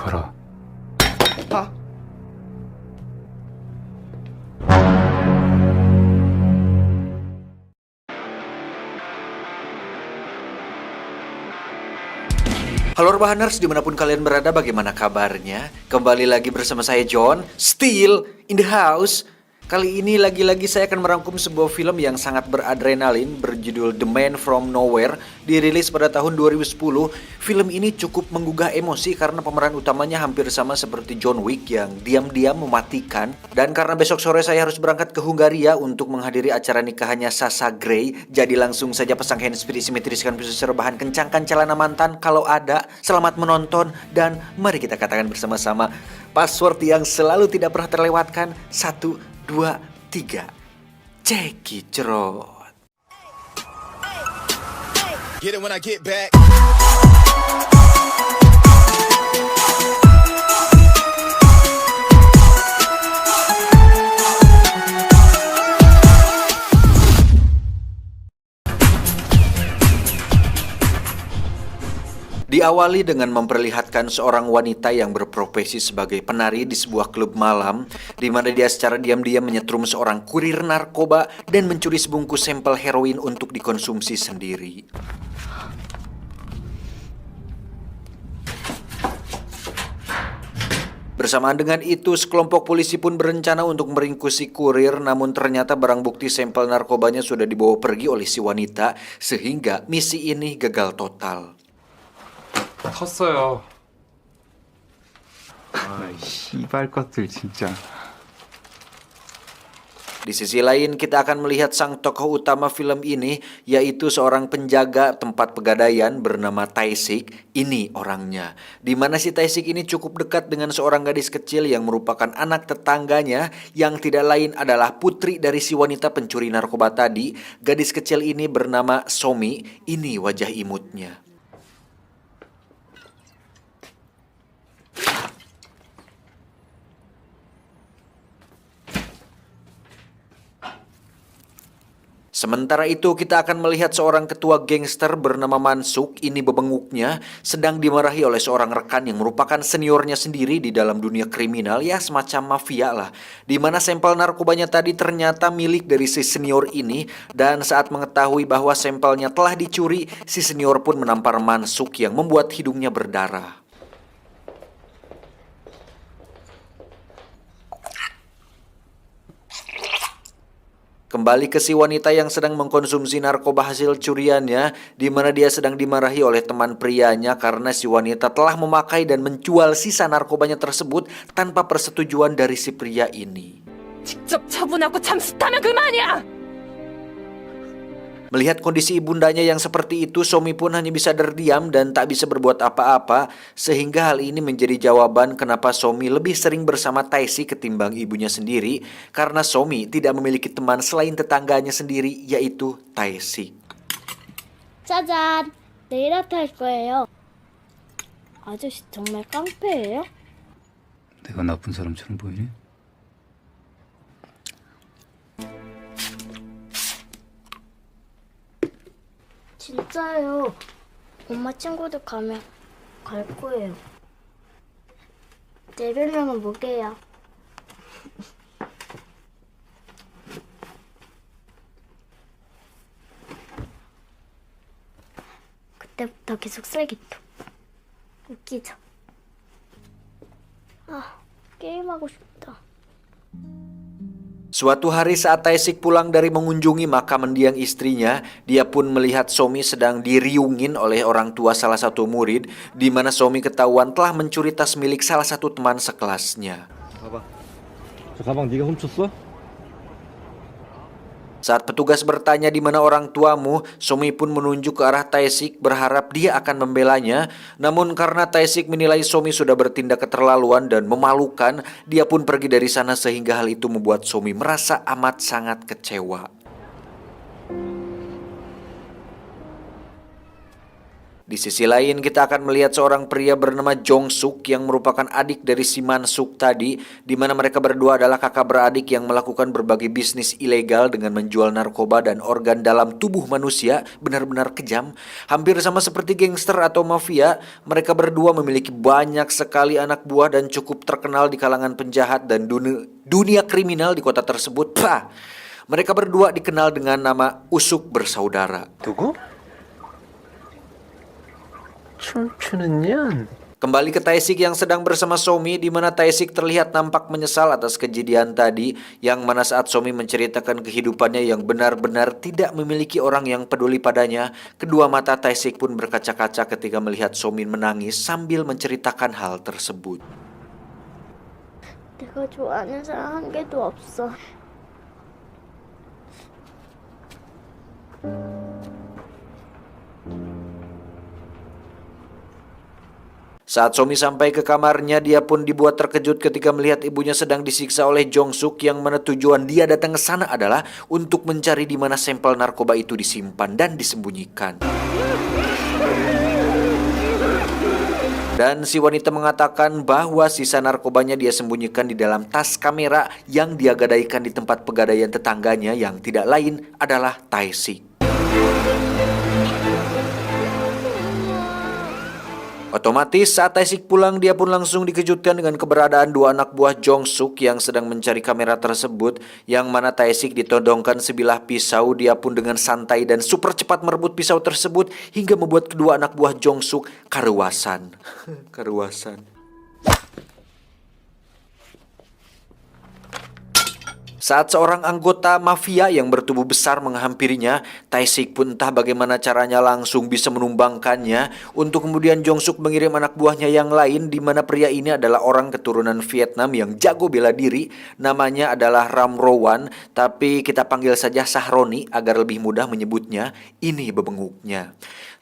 걸어. Hah? Halo Rebahaners, dimanapun kalian berada, bagaimana kabarnya? Kembali lagi bersama saya John, still in the house. Kali ini lagi-lagi saya akan merangkum sebuah film yang sangat beradrenalin berjudul The Man From Nowhere, dirilis pada tahun 2010. Film ini cukup menggugah emosi karena pemeran utamanya hampir sama seperti John Wick yang diam-diam mematikan. Dan karena besok sore saya harus berangkat ke Hungaria untuk menghadiri acara nikahannya Sasha Grey, jadi langsung saja pasang handsfree, simetriskan posisi rebahan, kencangkan celana mantan kalau ada. Selamat menonton dan mari kita katakan bersama-sama password yang selalu tidak pernah terlewatkan. 1, 2, 3. Ceki cerot. Get it when I get back. Diawali dengan memperlihatkan seorang wanita yang berprofesi sebagai penari di sebuah klub malam, di mana dia secara diam-diam menyetrum seorang kurir narkoba dan mencuri sebungkus sampel heroin untuk dikonsumsi sendiri. Bersamaan dengan itu, sekelompok polisi pun berencana untuk meringkus si kurir, namun ternyata barang bukti sampel narkobanya sudah dibawa pergi oleh si wanita, sehingga misi ini gagal total. 컸어요. 아, 씨발 것들 진짜. Di sisi lain, kita akan melihat sang tokoh utama film ini, yaitu seorang penjaga tempat pegadaian bernama Tae-sik. Ini orangnya. Di mana si Tae-sik ini cukup dekat dengan seorang gadis kecil yang merupakan anak tetangganya, yang tidak lain adalah putri dari si wanita pencuri narkoba tadi. Gadis kecil ini bernama Somi. Ini wajah imutnya. Sementara itu kita akan melihat seorang ketua gangster bernama Mansuk, ini bebenguknya, sedang dimarahi oleh seorang rekan yang merupakan seniornya sendiri di dalam dunia kriminal, ya semacam mafia lah. Dimana sampel narkobanya tadi ternyata milik dari si senior ini, dan saat mengetahui bahwa sampelnya telah dicuri, si senior pun menampar Mansuk yang membuat hidungnya berdarah. Kembali ke si wanita yang sedang mengkonsumsi narkoba hasil curiannya, di mana dia sedang dimarahi oleh teman prianya karena si wanita telah memakai dan menjual sisa narkobanya tersebut tanpa persetujuan dari si pria ini. 직접 처분하고 잠수타면 그만이야! Melihat kondisi ibundanya yang seperti itu, Somi pun hanya bisa terdiam dan tak bisa berbuat apa-apa, sehingga hal ini menjadi jawaban kenapa Somi lebih sering bersama Tae-sik ketimbang ibunya sendiri, karena Somi tidak memiliki teman selain tetangganya sendiri, yaitu Tae-sik. 짜잔! 네일 아트 할 거예요. 아저씨 정말 깡패예요? 내가 나쁜 사람처럼 보이니? 진짜요. 엄마 친구들 가면 갈 거예요. 내 별명은 뭐게요? 그때부터 계속 쓰레기통. 웃기죠? 아, 게임하고 싶다. Suatu hari saat Tae-sik pulang dari mengunjungi makam mendiang istrinya, dia pun melihat Somi sedang diriungin oleh orang tua salah satu murid, di mana Somi ketahuan telah mencuri tas milik salah satu teman sekelasnya. 저 가방 네가 훔쳤어? Saat petugas bertanya di mana orang tuamu, Somi pun menunjuk ke arah Tae-sik berharap dia akan membelanya. Namun karena Tae-sik menilai Somi sudah bertindak keterlaluan dan memalukan, dia pun pergi dari sana sehingga hal itu membuat Somi merasa amat sangat kecewa. Di sisi lain, kita akan melihat seorang pria bernama Jong Suk yang merupakan adik dari si Man Suk tadi, di mana mereka berdua adalah kakak beradik yang melakukan berbagai bisnis ilegal dengan menjual narkoba dan organ dalam tubuh manusia, benar-benar kejam. Hampir sama seperti gangster atau mafia, mereka berdua memiliki banyak sekali anak buah dan cukup terkenal di kalangan penjahat dan dunia kriminal di kota tersebut. Pah! Mereka berdua dikenal dengan nama Usuk Bersaudara. 누구? 춤추는 년. Kembali ke Tae-sik yang sedang bersama Somi, di mana Tae-sik terlihat nampak menyesal atas kejadian tadi, yang mana saat Somi menceritakan kehidupannya yang benar-benar tidak memiliki orang yang peduli padanya, kedua mata Tae-sik pun berkaca-kaca ketika melihat Somi menangis sambil menceritakan hal tersebut. 내가 좋아하는 사람 한 개도 없어. Saat Somi sampai ke kamarnya, dia pun dibuat terkejut ketika melihat ibunya sedang disiksa oleh Jong Suk, yang mana tujuan dia datang ke sana adalah untuk mencari di mana sampel narkoba itu disimpan dan disembunyikan. Dan si wanita mengatakan bahwa sisa narkobanya dia sembunyikan di dalam tas kamera yang dia gadaikan di tempat pegadaian tetangganya yang tidak lain adalah Tae-sik. Otomatis saat Tae-sik pulang, dia pun langsung dikejutkan dengan keberadaan dua anak buah Jong Suk yang sedang mencari kamera tersebut, yang mana Tae-sik ditodongkan sebilah pisau. Dia pun dengan santai dan super cepat merebut pisau tersebut hingga membuat kedua anak buah Jong Suk karuasan. Karuasan. Saat seorang anggota mafia yang bertubuh besar menghampirinya, Tae-sik pun entah bagaimana caranya langsung bisa menumbangkannya, untuk kemudian Jong Suk mengirim anak buahnya yang lain, di mana pria ini adalah orang keturunan Vietnam yang jago bela diri. Namanya adalah Ram Rowan, tapi kita panggil saja Sahroni agar lebih mudah menyebutnya. Ini bebenguknya.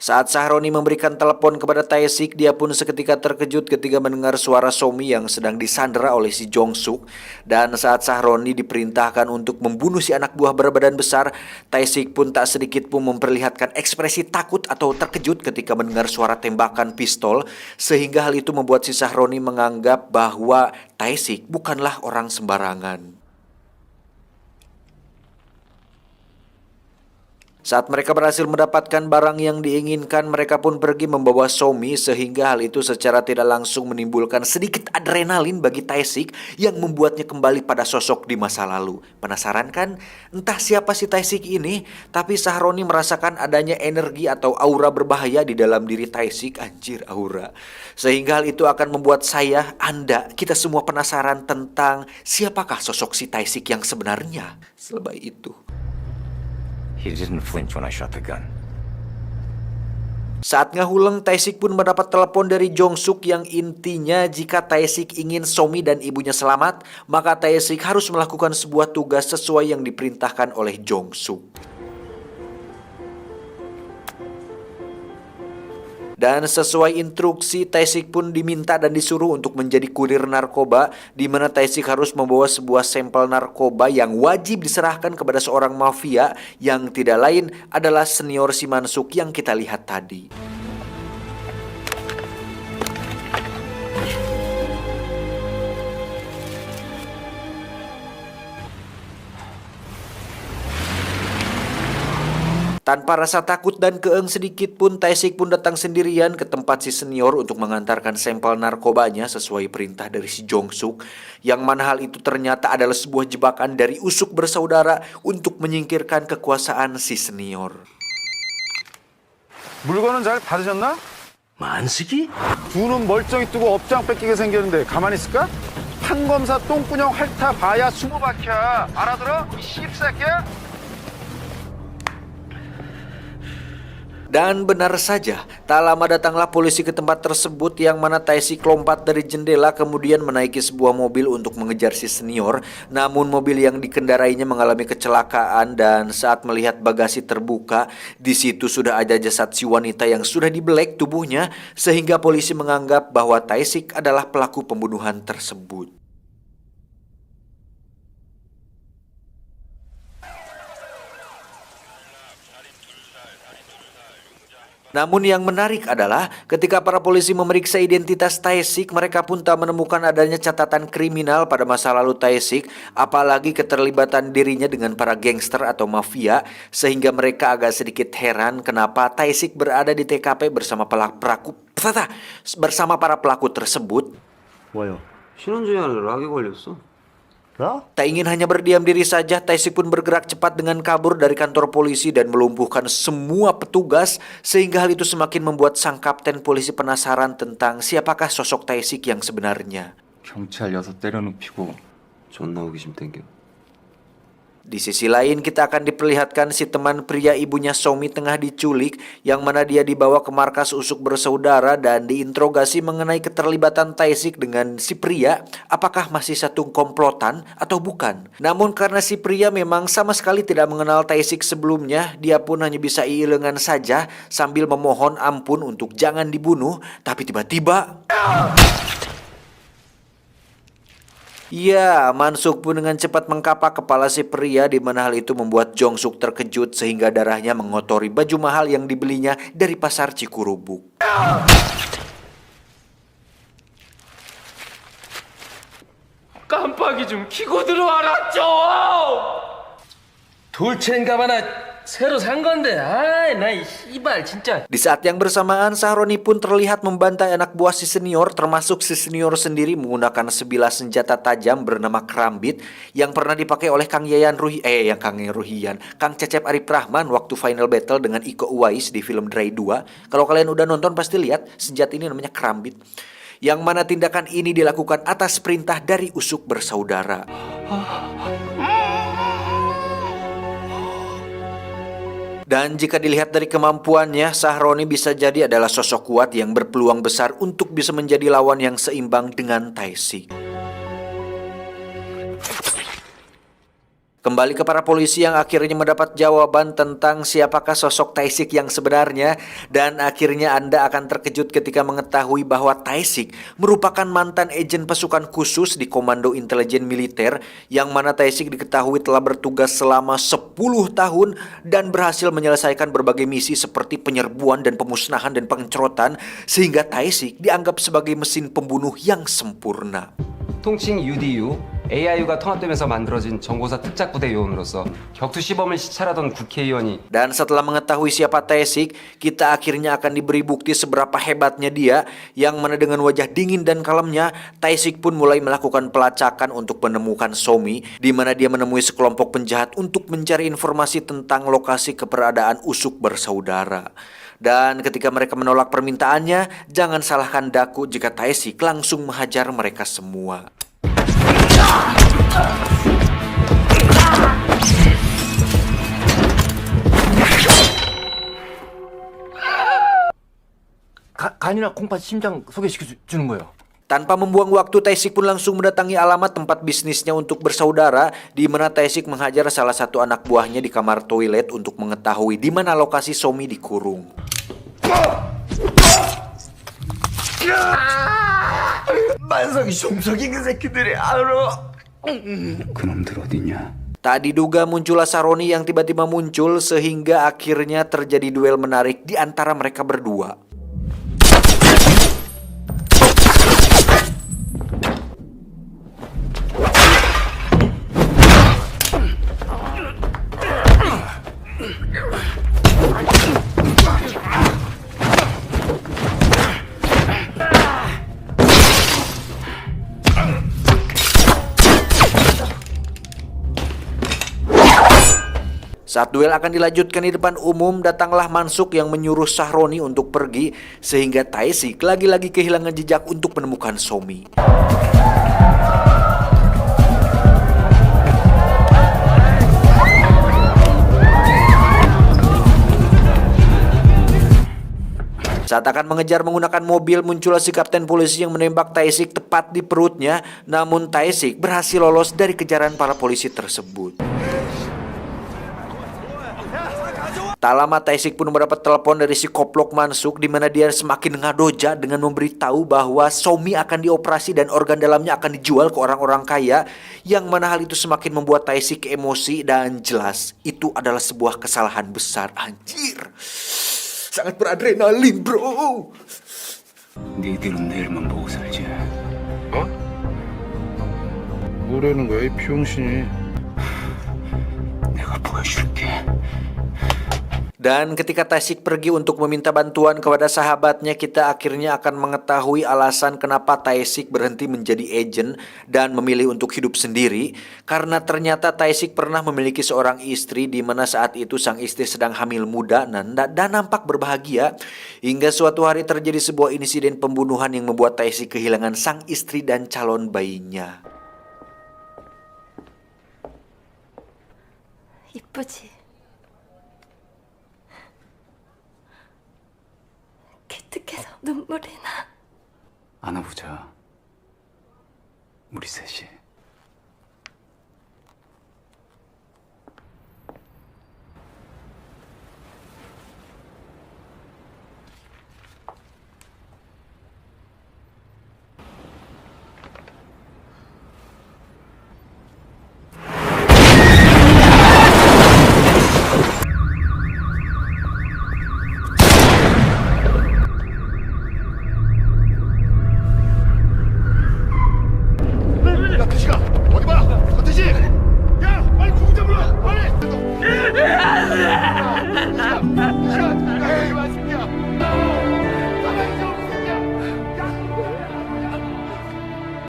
Saat Sahroni memberikan telepon kepada Tae-sik, dia pun seketika terkejut ketika mendengar suara Somi yang sedang disandera oleh si Jong Suk. Dan saat Sahroni diperintahkan untuk membunuh si anak buah berbadan besar, Tae-sik pun tak sedikit pun memperlihatkan ekspresi takut atau terkejut ketika mendengar suara tembakan pistol, sehingga hal itu membuat si Sahroni menganggap bahwa Tae-sik bukanlah orang sembarangan. Saat mereka berhasil mendapatkan barang yang diinginkan, mereka pun pergi membawa Somi, sehingga hal itu secara tidak langsung menimbulkan sedikit adrenalin bagi Tae-sik yang membuatnya kembali pada sosok di masa lalu. Penasaran kan? Entah siapa si Tae-sik ini, tapi Sahroni merasakan adanya energi atau aura berbahaya di dalam diri Tae-sik. Anjir, aura. Sehingga hal itu akan membuat saya, Anda, kita semua penasaran tentang siapakah sosok si Tae-sik yang sebenarnya. Selebay itu. He didn't flinch when I shot the gun. Saat ngahuleng, Tae-sik pun mendapat telepon dari Jong Suk yang intinya jika Tae-sik ingin Somi dan ibunya selamat, maka Tae-sik harus melakukan sebuah tugas sesuai yang diperintahkan oleh Jong Suk. Dan sesuai instruksi, Tae-sik pun diminta dan disuruh untuk menjadi kurir narkoba, di mana Tae-sik harus membawa sebuah sampel narkoba yang wajib diserahkan kepada seorang mafia yang tidak lain adalah senior si Man Suk yang kita lihat tadi. Tanpa rasa takut dan keeng sedikit pun, Tae-sik pun datang sendirian ke tempat si senior untuk mengantarkan sampel narkobanya sesuai perintah dari si Jong Suk, yang mana hal itu ternyata adalah sebuah jebakan dari Usuk Bersaudara untuk menyingkirkan kekuasaan si senior. 물건은 잘 받으셨나? 만식이? 두 눈 멀쩡히 뜨고 업장 뺏기게 생겼는데 가만히 있을까? 판검사 똥구녕 핥아 봐야 20바퀴야. 알아들어? 이 씹새끼야? Dan benar saja, tak lama datanglah polisi ke tempat tersebut, yang mana Tae-sik lompat dari jendela kemudian menaiki sebuah mobil untuk mengejar si senior. Namun mobil yang dikendarainya mengalami kecelakaan, dan saat melihat bagasi terbuka, di situ sudah ada jasad si wanita yang sudah dibelek tubuhnya, sehingga polisi menganggap bahwa Tae-sik adalah pelaku pembunuhan tersebut. Namun yang menarik adalah ketika para polisi memeriksa identitas Tae-sik, mereka pun tak menemukan adanya catatan kriminal pada masa lalu Tae-sik, apalagi keterlibatan dirinya dengan para gangster atau mafia, sehingga mereka agak sedikit heran kenapa Tae-sik berada di TKP bersama para pelaku tersebut. 뭐요? 신혼중에 락이 걸렸어. 락? Tak ingin hanya berdiam diri saja, Tae-sik pun bergerak cepat dengan kabur dari kantor polisi dan melumpuhkan semua petugas, sehingga hal itu semakin membuat sang kapten polisi penasaran tentang siapakah sosok Tae-sik yang sebenarnya. 경찰 6 때려눕히고 존나 호기심 땡겨. Di sisi lain kita akan diperlihatkan si teman pria ibunya Somi tengah diculik, yang mana dia dibawa ke markas usuk bersaudara dan diinterogasi mengenai keterlibatan Tae-sik dengan si pria, apakah masih satu komplotan atau bukan. Namun karena si pria memang sama sekali tidak mengenal Tae-sik sebelumnya, dia pun hanya bisa iilengan saja sambil memohon ampun untuk jangan dibunuh. Tapi tiba-tiba ya, Mansuk pun dengan cepat mengkapak kepala si pria, di mana hal itu membuat Jong-suk terkejut sehingga darahnya mengotori baju mahal yang dibelinya dari pasar Cikurubuk. 깜빡이 좀 켜고 들어와라 좀! 돌체인 가마나 새로 산 건데 아이 나 이 씨발 진짜. Di saat yang bersamaan, Sahroni pun terlihat membantai anak buah si senior, termasuk si senior sendiri menggunakan sebilah senjata tajam bernama Kerambit yang pernah dipakai oleh Kang Cecep Arif Rahman waktu final battle dengan Iko Uwais di film Dry 2. Kalau kalian udah nonton pasti lihat senjata ini namanya Kerambit. Yang mana tindakan ini dilakukan atas perintah dari usuk bersaudara. Dan jika dilihat dari kemampuannya, Sahroni bisa jadi adalah sosok kuat yang berpeluang besar untuk bisa menjadi lawan yang seimbang dengan Tae-sik. Kembali ke para polisi yang akhirnya mendapat jawaban tentang siapakah sosok Tae-sik yang sebenarnya, dan akhirnya Anda akan terkejut ketika mengetahui bahwa Tae-sik merupakan mantan agen pasukan khusus di Komando Intelijen Militer, yang mana Tae-sik diketahui telah bertugas selama 10 tahun dan berhasil menyelesaikan berbagai misi seperti penyerbuan dan pemusnahan dan pengecoran, sehingga Tae-sik dianggap sebagai mesin pembunuh yang sempurna. 통칭 UDU, AIU가 통합되면서 만들어진 정보사 특작부대 요원으로서 격투 시범을 시찰하던 국회의원이. Dan setelah mengetahui siapa Tae-sik, kita akhirnya akan diberi bukti seberapa hebatnya dia, yang mana dengan wajah dingin dan kalemnya, Tae-sik pun mulai melakukan pelacakan untuk menemukan Somi, di mana dia menemui sekelompok penjahat untuk mencari informasi tentang lokasi keberadaan usuk bersaudara. Dan ketika mereka menolak permintaannya, jangan salahkan Daku jika Tae-sik langsung menghajar mereka semua. 간이나 콩팥 심장 소개시켜주는 거예요. Tanpa membuang waktu, Tae-sik pun langsung mendatangi alamat tempat bisnisnya untuk bersaudara, di mana Tae-sik menghajar salah satu anak buahnya di kamar toilet untuk mengetahui di mana lokasi Somi dikurung. 만석이 종석이 그 새끼들이 알아. 그놈들 어디냐? Tak diduga muncullah Sahroni yang tiba-tiba muncul, sehingga akhirnya terjadi duel menarik di antara mereka berdua. Saat duel akan dilanjutkan di depan umum, datanglah Mansuk yang menyuruh Sahroni untuk pergi, sehingga Tae-sik lagi-lagi kehilangan jejak untuk menemukan Somi. Saat akan mengejar menggunakan mobil, muncullah si kapten polisi yang menembak Tae-sik tepat di perutnya, namun Tae-sik berhasil lolos dari kejaran para polisi tersebut. Tak lama Tae-sik pun mendapat telepon dari si koplok Mansuk, di mana dia semakin ngadoja dengan memberitahu bahwa Somi akan dioperasi dan organ dalamnya akan dijual ke orang-orang kaya, yang mana hal itu semakin membuat Tae-sik emosi, dan jelas itu adalah sebuah kesalahan besar. Anjir. Sangat beradrenalin, bro. 니들은 내일만 보고 살지. 뭐라는 거야, 이 병신이. 내가 보여줄게. Dan ketika Tae-sik pergi untuk meminta bantuan kepada sahabatnya, kita akhirnya akan mengetahui alasan kenapa Tae-sik berhenti menjadi agen dan memilih untuk hidup sendiri. Karena ternyata Tae-sik pernah memiliki seorang istri di mana saat itu sang istri sedang hamil muda dan nampak berbahagia. Hingga suatu hari terjadi sebuah insiden pembunuhan yang membuat Tae-sik kehilangan sang istri dan calon bayinya. 이쁘지? 기특해서 눈물이 나. 안아보자. 우리 셋이. 야, 태식아, 어디 봐! 태식! 야, 빨리 구구 잡으러 와! 빨리! 에이, 맛있냐!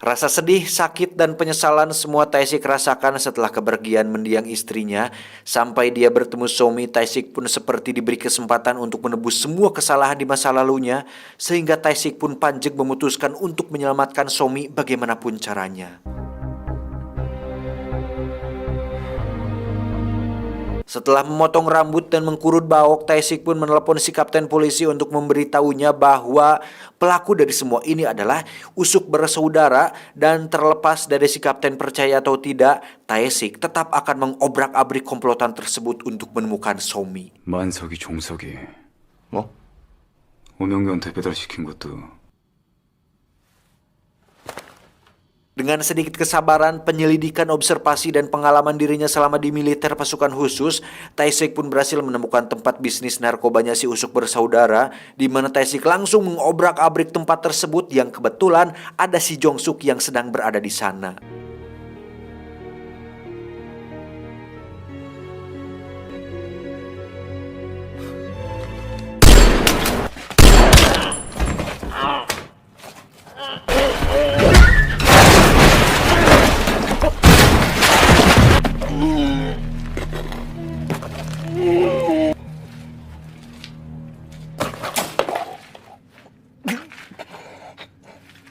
Rasa sedih, sakit, dan penyesalan semua Tae-sik rasakan setelah kepergian mendiang istrinya. Sampai dia bertemu Somi, Tae-sik pun seperti diberi kesempatan untuk menebus semua kesalahan di masa lalunya. Sehingga Tae-sik pun panjang memutuskan untuk menyelamatkan Somi bagaimanapun caranya. Setelah memotong rambut dan mengkurut baok, Tae-sik pun menelepon si kapten polisi untuk memberitahunya bahwa pelaku dari semua ini adalah Usuk bersaudara, dan terlepas dari si kapten percaya atau tidak, Tae-sik tetap akan mengobrak-abrik komplotan tersebut untuk menemukan Somi. 만석이 종석이 뭐? 오명규한테 배달시킨 것도 Dengan sedikit kesabaran, penyelidikan, observasi, dan pengalaman dirinya selama di militer pasukan khusus, Tae-sik pun berhasil menemukan tempat bisnis narkobanya si Usuk bersaudara, di mana Tae-sik langsung mengobrak-abrik tempat tersebut yang kebetulan ada si Jong-suk yang sedang berada di sana.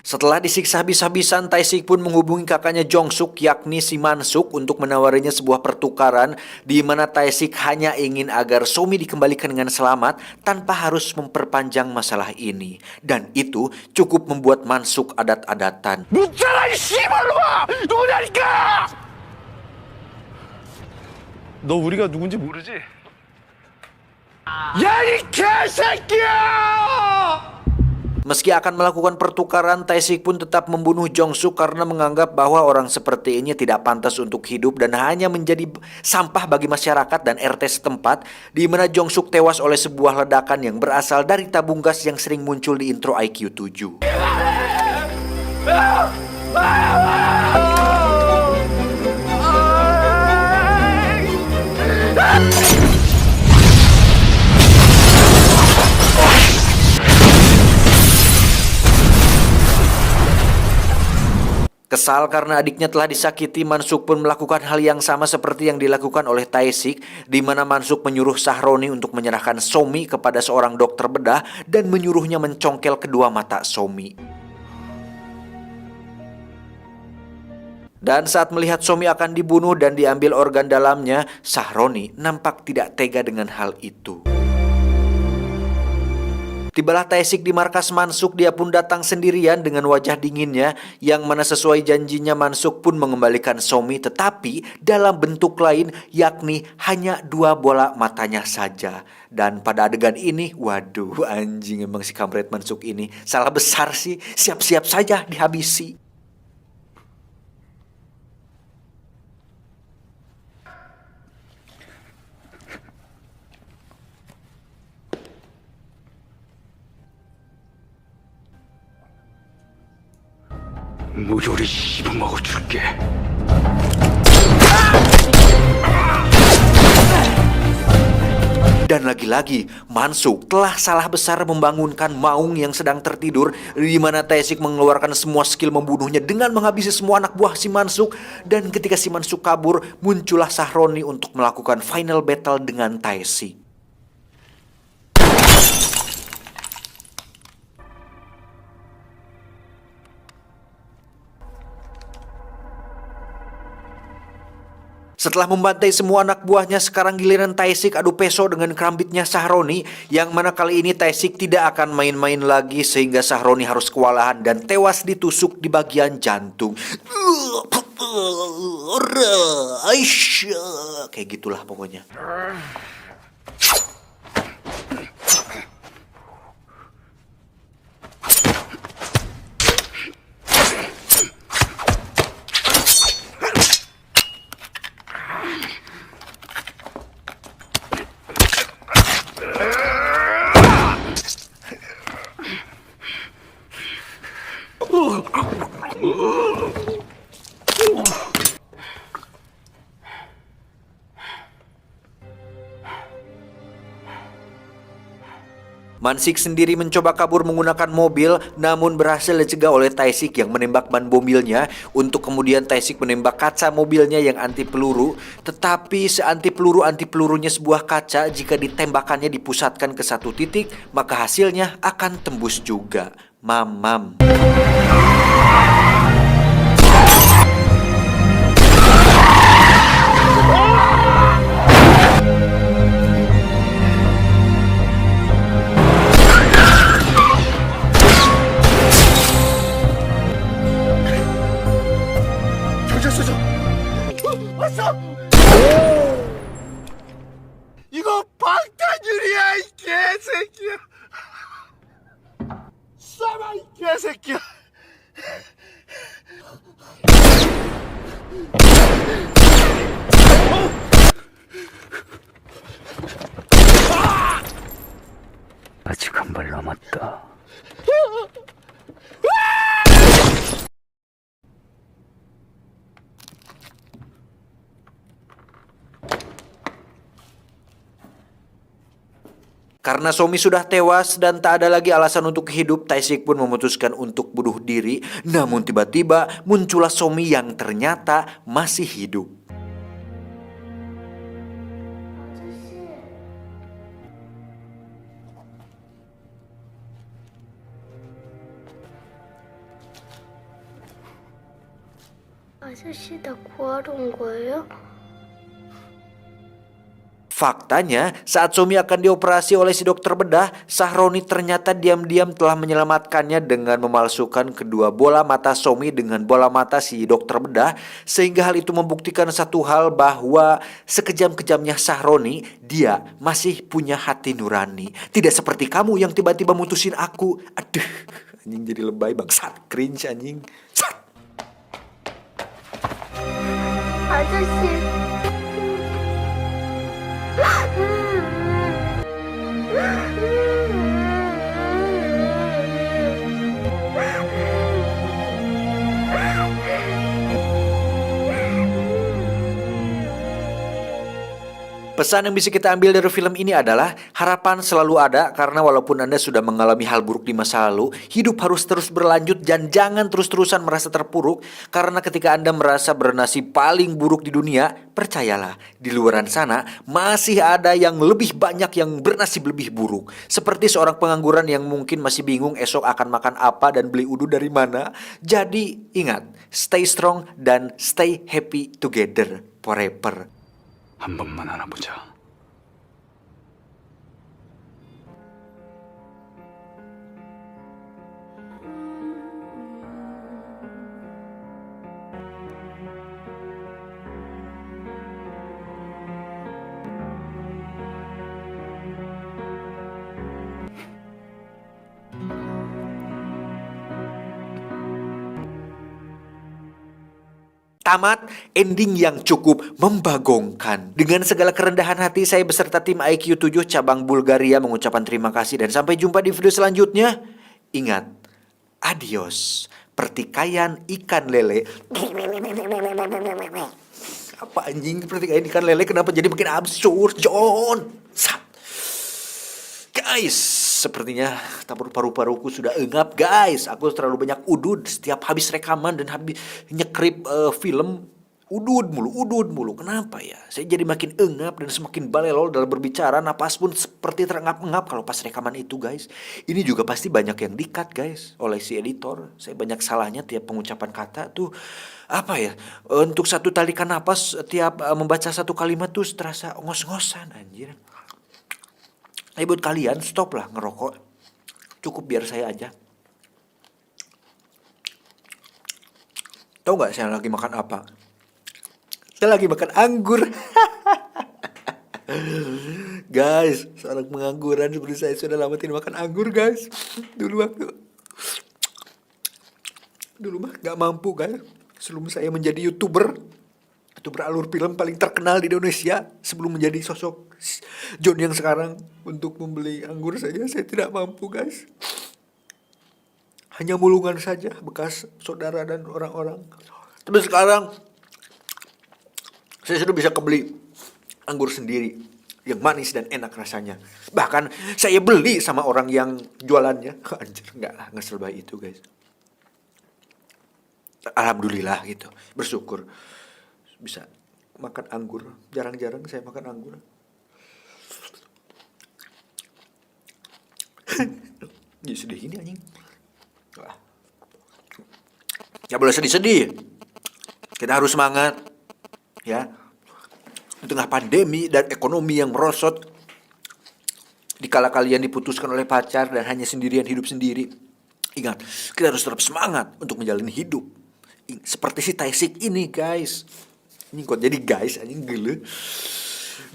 Setelah disiksa habis-habisan, Tae-sik pun menghubungi kakaknya Jong-suk, yakni si Man-suk, untuk menawarinya sebuah pertukaran di mana Tae-sik hanya ingin agar Somi dikembalikan dengan selamat tanpa harus memperpanjang masalah ini. Dan itu cukup membuat Man-suk adat-adatan. 묻잖아, 이 씨발놈아! 누구냐니까! 너 우리가 누군지 모르지? 야, 이 개새끼야! Meski akan melakukan pertukaran, Tae-sik pun tetap membunuh Jong-suk karena menganggap bahwa orang seperti ini tidak pantas untuk hidup dan hanya menjadi sampah bagi masyarakat dan RT setempat, di mana Jong-suk tewas oleh sebuah ledakan yang berasal dari tabung gas yang sering muncul di intro IQ 7. Kesal karena adiknya telah disakiti, Man-suk pun melakukan hal yang sama seperti yang dilakukan oleh Tae-sik, di mana Man-suk menyuruh Sahroni untuk menyerahkan Somi kepada seorang dokter bedah dan menyuruhnya mencongkel kedua mata Somi. Dan saat melihat Somi akan dibunuh dan diambil organ dalamnya, Sahroni nampak tidak tega dengan hal itu. Tibalah Tae-sik di markas Man-suk, dia pun datang sendirian dengan wajah dinginnya, yang mana sesuai janjinya Man-suk pun mengembalikan Somi, tetapi dalam bentuk lain, yakni hanya 2 bola matanya saja. Dan pada adegan ini, waduh anjing, emang si kampret Man-suk ini salah besar sih, siap-siap saja dihabisi. 무조리 씹어먹어줄게. Dan lagi-lagi, Mansuk telah salah besar membangunkan Maung yang sedang tertidur, di mana Tae-sik mengeluarkan semua skill membunuhnya dengan menghabisi semua anak buah si Mansuk. Dan ketika si Mansuk kabur, muncullah Sahroni untuk melakukan final battle dengan Tae-sik. Setelah membantai semua anak buahnya, sekarang giliran Tae-sik adu peso dengan kerambitnya Sahroni, yang mana kali ini Tae-sik tidak akan main-main lagi sehingga Sahroni harus kewalahan dan tewas ditusuk di bagian jantung. Aisyah, kayak gitulah pokoknya. Mansik sendiri mencoba kabur menggunakan mobil, namun berhasil dicegah oleh Tae-sik yang menembak ban mobilnya, untuk kemudian Tae-sik menembak kaca mobilnya yang anti peluru. Tetapi seanti pelurunya sebuah kaca, jika ditembakannya dipusatkan ke satu titik, maka hasilnya akan tembus juga. Mamam. 이거 방탄유리야, 이 개새끼야. 싸마, 이 개새끼야. 아직 한 발 남았다. Karena Somi sudah tewas dan tak ada lagi alasan untuk hidup, Tae-sik pun memutuskan untuk bunuh diri. Namun tiba-tiba muncullah Somi yang ternyata masih hidup. 아저씨 나 구하러 온 거예요? Faktanya, saat Somi akan dioperasi oleh si dokter bedah, Sahroni ternyata diam-diam telah menyelamatkannya dengan memalsukan kedua bola mata Somi dengan bola mata si dokter bedah, sehingga hal itu membuktikan satu hal, bahwa sekejam-kejamnya Sahroni, dia masih punya hati nurani. Tidak seperti kamu yang tiba-tiba mutusin aku. Aduh, anjing jadi lebay bangsat, cringe anjing. Sat. 아저씨 Pesan yang bisa kita ambil dari film ini adalah harapan selalu ada, karena walaupun Anda sudah mengalami hal buruk di masa lalu, hidup harus terus berlanjut dan jangan terus-terusan merasa terpuruk, karena ketika Anda merasa bernasib paling buruk di dunia, percayalah, di luaran sana masih ada yang lebih banyak yang bernasib lebih buruk. Seperti seorang pengangguran yang mungkin masih bingung esok akan makan apa dan beli udu dari mana. Jadi ingat, stay strong dan stay happy together forever. 한 번만 안아보자. Tamat, ending yang cukup membagongkan. Dengan segala kerendahan hati, saya beserta tim IQ 7 cabang Bulgaria mengucapkan terima kasih dan sampai jumpa di video selanjutnya. Ingat, adios, pertikaian ikan lele. Apa anjing pertikaian ikan lele kenapa jadi makin absurd, John? Guys, sepertinya tabur paru-paruku sudah engap, guys. Aku terlalu banyak udud setiap habis rekaman dan habis nyekrip film. Udud mulu. Kenapa ya? Saya jadi makin engap dan semakin balelol dalam berbicara. Napas pun seperti terengap-engap kalau pas rekaman itu, guys. Ini juga pasti banyak yang di-cut, guys, oleh si editor. Saya banyak salahnya tiap pengucapan kata tuh. Apa ya? Untuk satu tarikan napas tiap membaca satu kalimat tuh terasa ngos-ngosan, anjir. Buat kalian, stop lah ngerokok. Cukup biar saya aja. Tahu nggak saya lagi makan apa? Saya lagi makan anggur. Guys, seorang pengangguran seperti saya sudah lama tidak makan anggur, guys. Dulu mah nggak mampu, guys. Sebelum saya menjadi YouTuber alur film paling terkenal di Indonesia, sebelum menjadi sosok John yang sekarang, untuk membeli anggur saja saya tidak mampu, guys. Hanya mulungan saja bekas saudara dan orang-orang. Tapi sekarang saya sudah bisa kebeli anggur sendiri yang manis dan enak rasanya. Bahkan saya beli sama orang yang jualannya. Anjir, enggak lah, nggak serba itu, guys. Alhamdulillah gitu, bersyukur bisa makan anggur. Jarang-jarang saya makan anggur. Jadi sedih ini anjing. Gak boleh sedih-sedih. Kita harus semangat. Ya. Di tengah pandemi dan ekonomi yang merosot. Dikala kalian diputuskan oleh pacar dan hanya sendirian hidup sendiri. Ingat, kita harus tetap semangat untuk menjalani hidup. Seperti si Taisik ini, guys. Ini kok jadi guys, anjing gila.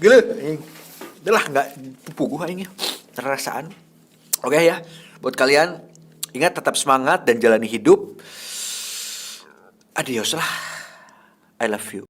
Anjing. Udah lah, gak puguh anjing. Terasaan. Oke ya, buat kalian, ingat tetap semangat dan jalani hidup. Adios lah. I love you.